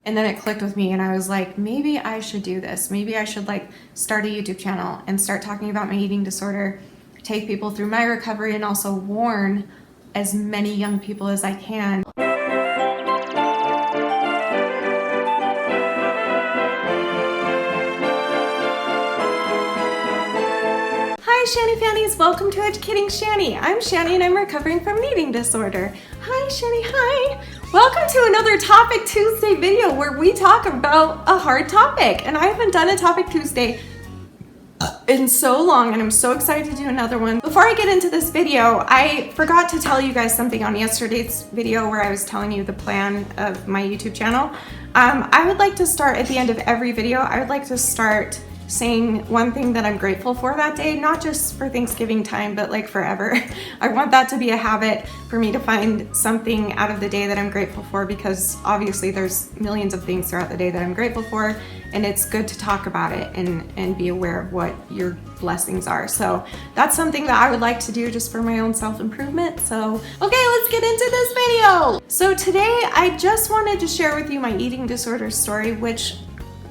And then it clicked with me and I was like, maybe I should do this. Maybe I should like start a YouTube channel and start talking about my eating disorder, take people through my recovery, and also warn as many young people as I can. Hi Shanny Fannies, welcome to Educating Shanny. I'm Shanny and I'm recovering from an eating disorder. Hi Shanny, hi. Welcome to another Topic Tuesday video where we talk about a hard topic. And I haven't done a Topic Tuesday in so long and I'm so excited to do another one. Before I get into this video, I forgot to tell you guys something on yesterday's video where I was telling you the plan of my YouTube channel. I would like to start at the end of every video, I would like to start saying one thing that I'm grateful for that day, not just for Thanksgiving time, but like forever. I want that to be a habit for me to find something out of the day that I'm grateful for, because obviously there's millions of things throughout the day that I'm grateful for, and it's good to talk about it and be aware of what your blessings are. So that's something that I would like to do just for my own self-improvement. So, okay, let's get into this video. So today I just wanted to share with you my eating disorder story, which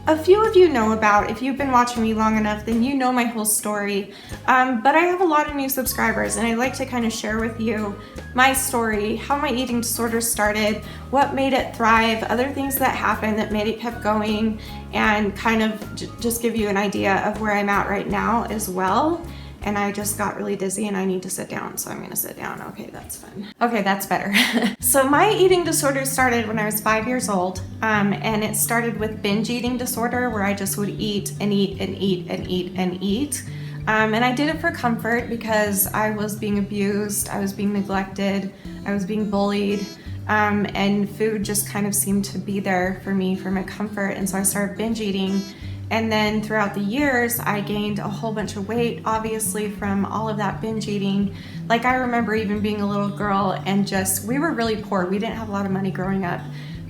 a few of you know about. If you've been watching me long enough, then you know my whole story. But I have a lot of new subscribers and I like to kind of share with you my story, how my eating disorder started, what made it thrive, other things that happened that made it kept going, and kind of just give you an idea of where I'm at right now as well. And I just got really dizzy and I need to sit down, so I'm gonna sit down. Okay, that's fun. Okay, that's better. So my eating disorder started when I was 5 years old, and it started with binge eating disorder, where I just would eat and eat and eat and eat and eat. And I did it for comfort because I was being abused, I was being neglected, I was being bullied, and food just kind of seemed to be there for me for my comfort, and so I started binge eating. And then throughout the years, I gained a whole bunch of weight, obviously from all of that binge eating. Like I remember even being a little girl and we were really poor. We didn't have a lot of money growing up,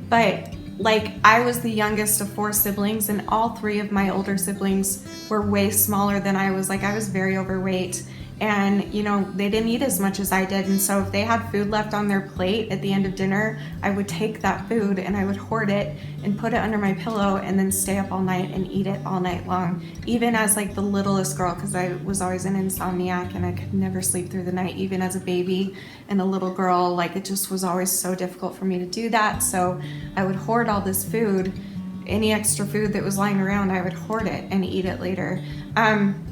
but like I was the youngest of 4 siblings, and all 3 of my older siblings were way smaller than I was. Like I was very overweight, and you know, they didn't eat as much as I did. And so if they had food left on their plate at the end of dinner, I would take that food and I would hoard it and put it under my pillow and then stay up all night and eat it all night long, even as like the littlest girl, because I was always an insomniac and I could never sleep through the night, even as a baby and a little girl. Like it just was always so difficult for me to do that. So I would hoard all this food. Any extra food that was lying around, I would hoard it and eat it later.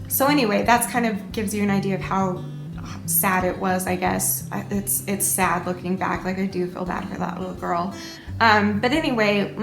So anyway, that's kind of gives you an idea of how sad it was, I guess. It's sad looking back. Like I do feel bad for that little girl. But anyway,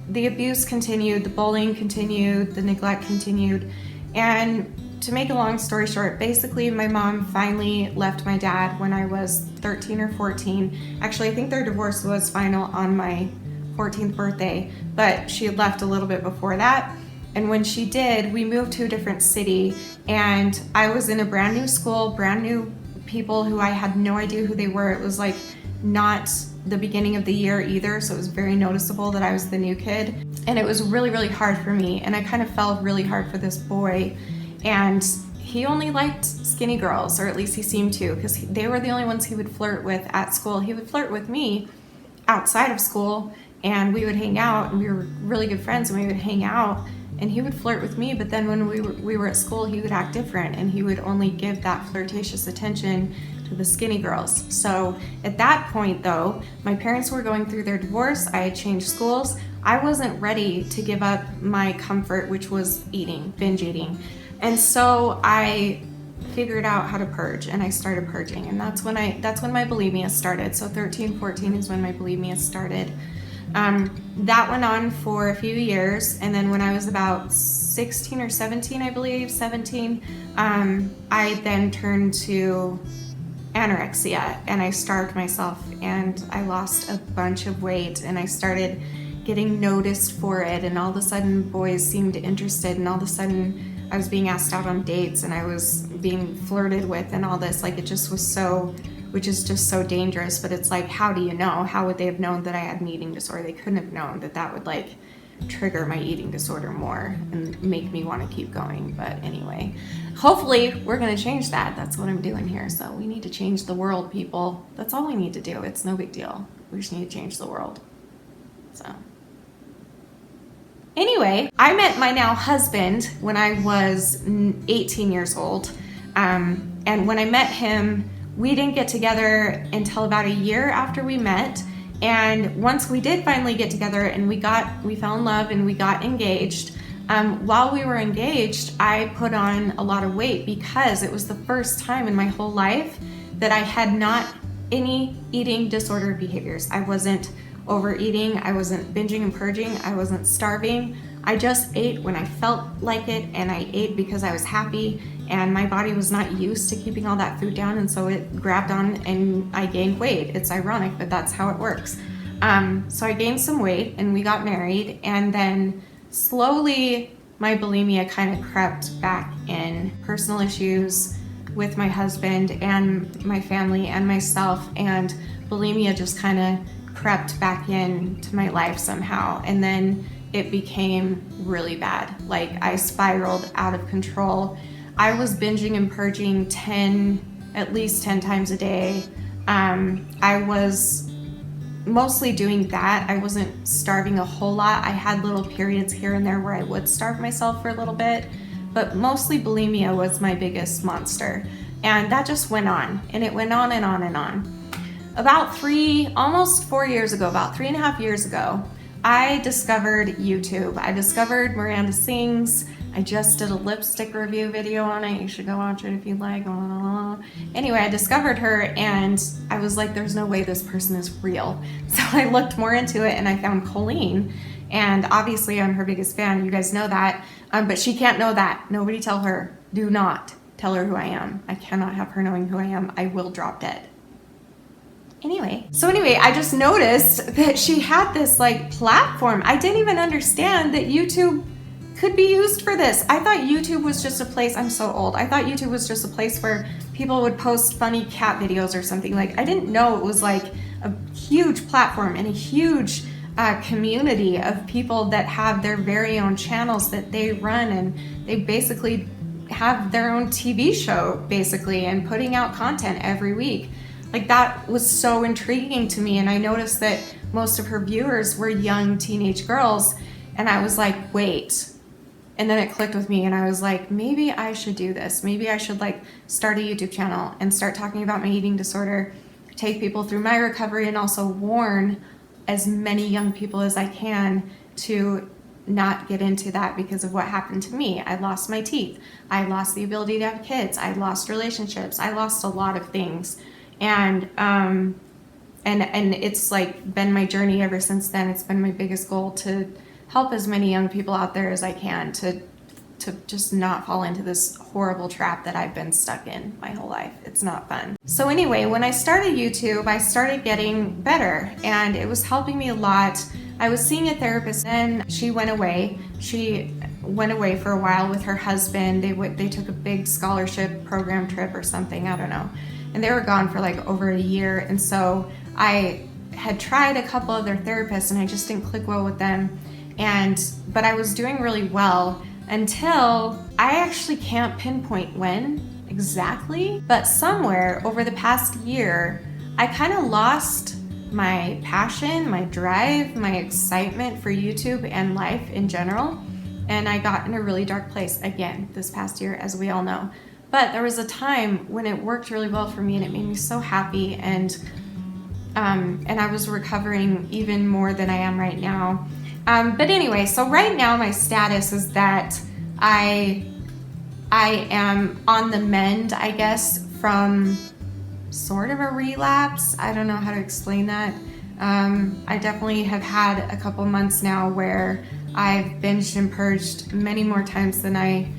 the abuse continued, the bullying continued, the neglect continued. And to make a long story short, basically my mom finally left my dad when I was 13 or 14. Actually, I think their divorce was final on my 14th birthday, but she had left a little bit before that. And when she did, we moved to a different city, and I was in a brand new school, brand new people who I had no idea who they were. It was like not the beginning of the year either, so it was very noticeable that I was the new kid. And it was really, really hard for me, and I kind of fell really hard for this boy. And he only liked skinny girls, or at least he seemed to, because they were the only ones he would flirt with at school. He would flirt with me outside of school, and we would hang out, and we were really good friends, and we would hang out. And he would flirt with me, but then when we were at school, he would act different, and he would only give that flirtatious attention to the skinny girls. So at that point though, my parents were going through their divorce, I had changed schools, I wasn't ready to give up my comfort, which was eating, binge eating. And so I figured out how to purge, and I started purging, and that's when my bulimia started. So 13, 14 is when my bulimia started. That went on for a few years, and then when I was about 16 or 17, I believe, 17, I then turned to anorexia, and I starved myself, and I lost a bunch of weight, and I started getting noticed for it, and all of a sudden boys seemed interested, and all of a sudden I was being asked out on dates, and I was being flirted with, and all this. Like it just was so, which is just so dangerous. But it's like, how do you know? How would they have known that I had an eating disorder? They couldn't have known that that would like trigger my eating disorder more and make me want to keep going. But anyway, hopefully we're going to change that. That's what I'm doing here. So we need to change the world, people. That's all we need to do. It's no big deal. We just need to change the world. So Anyway, I met my now husband when I was 18 years old. And when I met him, we didn't get together until about a year after we met. And once we did finally get together and we fell in love and we got engaged, while we were engaged, I put on a lot of weight because it was the first time in my whole life that I had not any eating disorder behaviors. I wasn't overeating, I wasn't binging and purging, I wasn't starving. I just ate when I felt like it, and I ate because I was happy, and my body was not used to keeping all that food down, and so it grabbed on and I gained weight. It's ironic, but that's how it works. So I gained some weight and we got married, and then slowly my bulimia kind of crept back in. Personal issues with my husband and my family and myself, and bulimia just kind of crept back into my life somehow, and then it became really bad. Like, I spiraled out of control. I was binging and purging at least 10 times a day. I was mostly doing that. I wasn't starving a whole lot. I had little periods here and there where I would starve myself for a little bit, but mostly bulimia was my biggest monster. And that just went on, and it went on and on and on. About almost 4 years ago, about 3.5 years ago, I discovered YouTube. I discovered Miranda Sings. I just did a lipstick review video on it. You should go watch it if you'd like. Anyway, I discovered her and I was like, there's no way this person is real. So I looked more into it and I found Colleen. And obviously I'm her biggest fan. You guys know that. But she can't know that. Nobody tell her. Do not tell her who I am. I cannot have her knowing who I am. I will drop dead. Anyway, I just noticed that she had this like platform. I didn't even understand that YouTube could be used for this. I thought YouTube was just a place, I'm so old. I thought YouTube was just a place where people would post funny cat videos or something. Like, I didn't know it was like a huge platform and a huge community of people that have their very own channels that they run, and they basically have their own TV show basically, and putting out content every week. Like, that was so intriguing to me, and I noticed that most of her viewers were young teenage girls, and I was like, wait. And then it clicked with me, and I was like, maybe I should do this. Maybe I should like start a YouTube channel and start talking about my eating disorder, take people through my recovery, and also warn as many young people as I can to not get into that because of what happened to me. I lost my teeth. I lost the ability to have kids. I lost relationships. I lost a lot of things. And it's like been my journey ever since then. It's been my biggest goal to help as many young people out there as I can to just not fall into this horrible trap that I've been stuck in my whole life. It's not fun. So anyway, when I started YouTube, I started getting better, and it was helping me a lot. I was seeing a therapist, and she went away. She went away for a while with her husband. They took a big scholarship program trip or something, I don't know. And they were gone for like over a year. And so I had tried a couple other therapists and I just didn't click well with them. But I was doing really well until I actually can't pinpoint when exactly, but somewhere over the past year, I kind of lost my passion, my drive, my excitement for YouTube and life in general. And I got in a really dark place again this past year, as we all know. But there was a time when it worked really well for me and it made me so happy, and I was recovering even more than I am right now. But anyway, so right now my status is that I am on the mend, I guess, from sort of a relapse. I don't know how to explain that. I definitely have had a couple months now where I've binged and purged many more times than I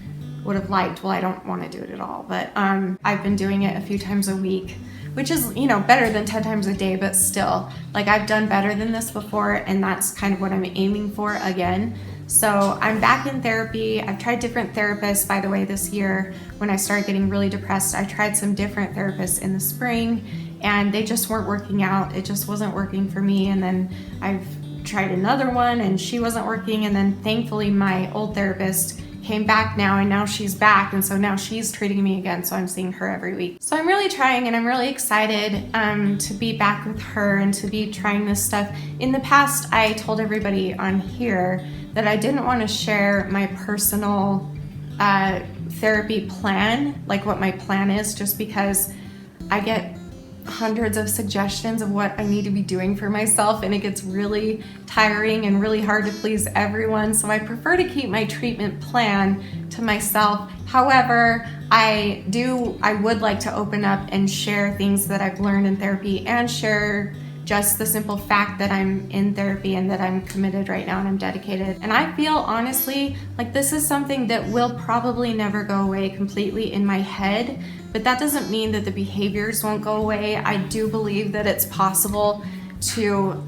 would have liked. Well, I don't want to do it at all, but I've been doing it a few times a week, which is, better than 10 times a day, but still, like, I've done better than this before, and that's kind of what I'm aiming for again. So I'm back in therapy. I've tried different therapists, by the way, this year. When I started getting really depressed, I tried some different therapists in the spring, and they just weren't working out. It just wasn't working for me. And then I've tried another one, and she wasn't working. And then thankfully my old therapist came back now, and now she's back, and so now she's treating me again, so I'm seeing her every week. So I'm really trying, and I'm really excited to be back with her and to be trying this stuff. In the past, I told everybody on here that I didn't want to share my personal therapy plan, like what my plan is, just because I get hundreds of suggestions of what I need to be doing for myself, and it gets really tiring and really hard to please everyone. So I prefer to keep my treatment plan to myself. However, I would like to open up and share things that I've learned in therapy, and share just the simple fact that I'm in therapy and that I'm committed right now and I'm dedicated. And I feel honestly like this is something that will probably never go away completely in my head, but that doesn't mean that the behaviors won't go away. I do believe that it's possible to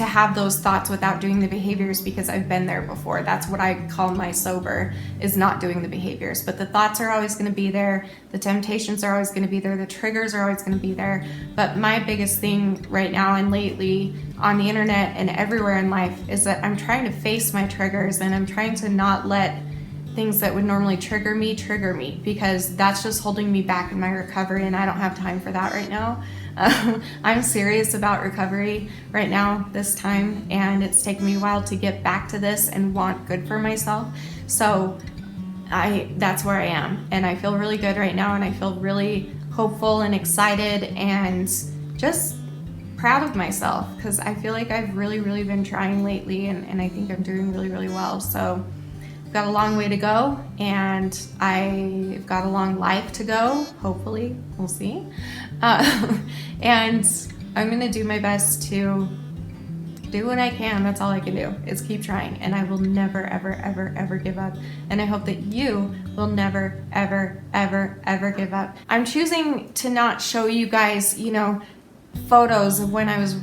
have those thoughts without doing the behaviors, because I've been there before. That's what I call my sober, is not doing the behaviors. But the thoughts are always going to be there, the temptations are always going to be there, the triggers are always going to be there. But my biggest thing right now and lately on the internet and everywhere in life is that I'm trying to face my triggers, and I'm trying to not let things that would normally trigger me, because that's just holding me back in my recovery, and I don't have time for that right now. I'm serious about recovery right now, this time, and it's taken me a while to get back to this and want good for myself. So that's where I am, and I feel really good right now, and I feel really hopeful and excited and just proud of myself, because I feel like I've really been trying lately, and I think I'm doing really well. So I've got a long way to go, and I've got a long life to go, hopefully, we'll see. And I'm gonna do my best to do what I can. That's all I can do, is keep trying, and I will never ever give up. And I hope that you will never ever give up. I'm choosing to not show you guys, photos of when I was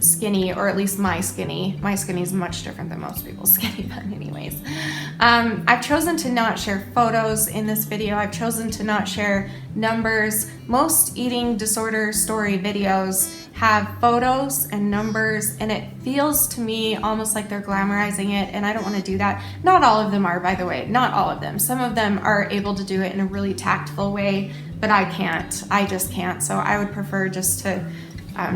skinny, or at least my skinny. My skinny is much different than most people's skinny, but anyways. I've chosen to not share photos in this video. I've chosen to not share numbers. Most eating disorder story videos have photos and numbers, and it feels to me almost like they're glamorizing it, and I don't want to do that. Not all of them are, by the way, not all of them. Some of them are able to do it in a really tactful way, but I can't. I just can't. So I would prefer just to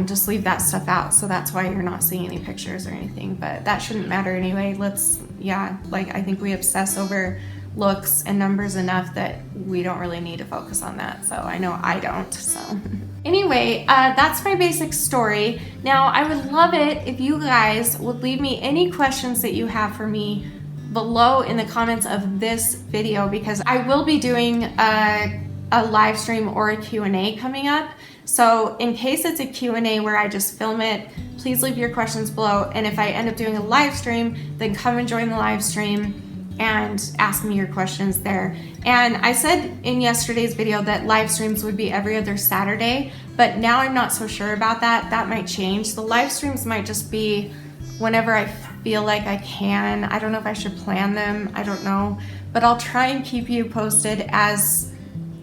just leave that stuff out. So that's why you're not seeing any pictures or anything, but that shouldn't matter anyway. I think we obsess over looks and numbers enough that we don't really need to focus on that. So I know I don't, so. Anyway, that's my basic story. Now, I would love it if you guys would leave me any questions that you have for me below in the comments of this video, because I will be doing a live stream or a Q&A coming up. So in case it's a Q&A where I just film it, please leave your questions below. And if I end up doing a live stream, then come and join the live stream and ask me your questions there. And I said in yesterday's video that live streams would be every other Saturday, but now I'm not so sure about that. That might change. The live streams might just be whenever I feel like I can. I don't know if I should plan them. I don't know. But I'll try and keep you posted as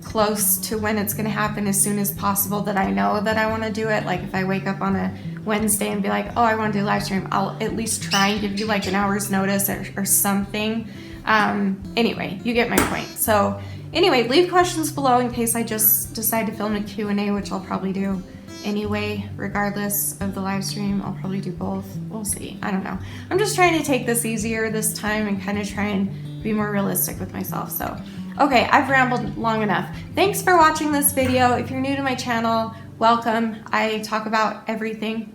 close to when it's going to happen as soon as possible, that I know that I want to do it. Like if I wake up on a Wednesday and be like, oh, I want to do a live stream, I'll at least try and give you like an hour's notice or something. Anyway, you get my point. So anyway, leave questions below in case I just decide to film a Q&A, which I'll probably do anyway, regardless of the live stream. I'll probably do both. We'll see. I don't know. I'm just trying to take this easier this time and kind of try and be more realistic with myself. So okay, I've rambled long enough. Thanks for watching this video. If you're new to my channel, welcome. I talk about everything.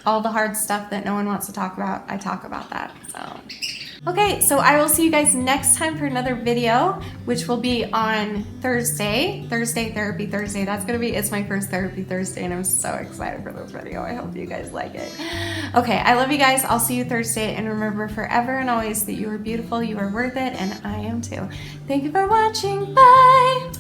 All the hard stuff that no one wants to talk about, I talk about that. Okay, so I will see you guys next time for another video, which will be on Thursday. Therapy Thursday. It's my first Therapy Thursday, and I'm so excited for this video. I hope you guys like it. Okay, I love you guys. I'll see you Thursday, and remember forever and always that you are beautiful, you are worth it, and I am too. Thank you for watching. Bye!